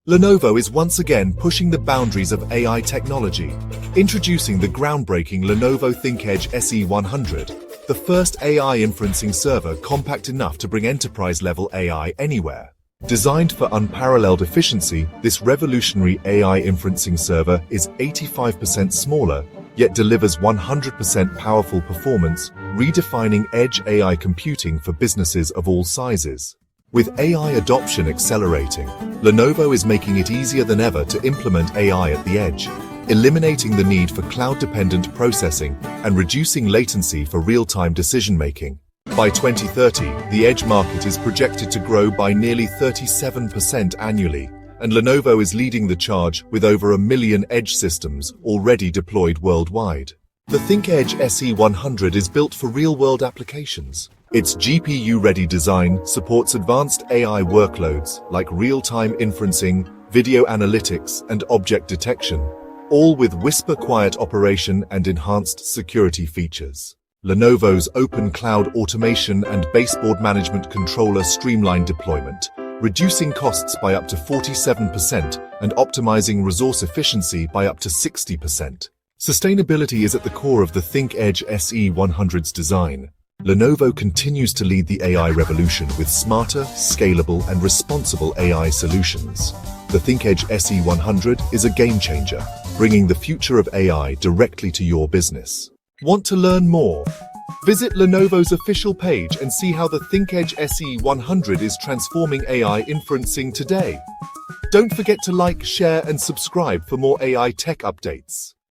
Lenovo is once again pushing the boundaries of AI technology, introducing the groundbreaking Lenovo ThinkEdge SE100, the first AI inferencing server compact enough to bring enterprise-level AI anywhere. Designed for unparalleled efficiency, this revolutionary AI inferencing server is 85% smaller, yet delivers 100% powerful performance, redefining edge AI computing for businesses of all sizes. With AI adoption accelerating, Lenovo is making it easier than ever to implement AI at the edge, eliminating the need for cloud-dependent processing and reducing latency for real-time decision-making. By 2030, the edge market is projected to grow by nearly 37% annually, and Lenovo is leading the charge with over 1 million edge systems already deployed worldwide. The ThinkEdge SE100 is built for real-world applications. Its GPU-ready design supports advanced AI workloads like real-time inferencing, video analytics, and object detection, all with whisper-quiet operation and enhanced security features. Lenovo's open cloud automation and baseboard management controller streamline deployment, reducing costs by up to 47% and optimizing resource efficiency by up to 60%. Sustainability is at the core of the ThinkEdge SE100's design. Lenovo continues to lead the AI revolution with smarter, scalable, and responsible AI solutions. The ThinkEdge SE100 is a game-changer, bringing the future of AI directly to your business. Want to learn more? Visit Lenovo's official page and see how the ThinkEdge SE100 is transforming AI inferencing today. Don't forget to like, share, and subscribe for more AI tech updates.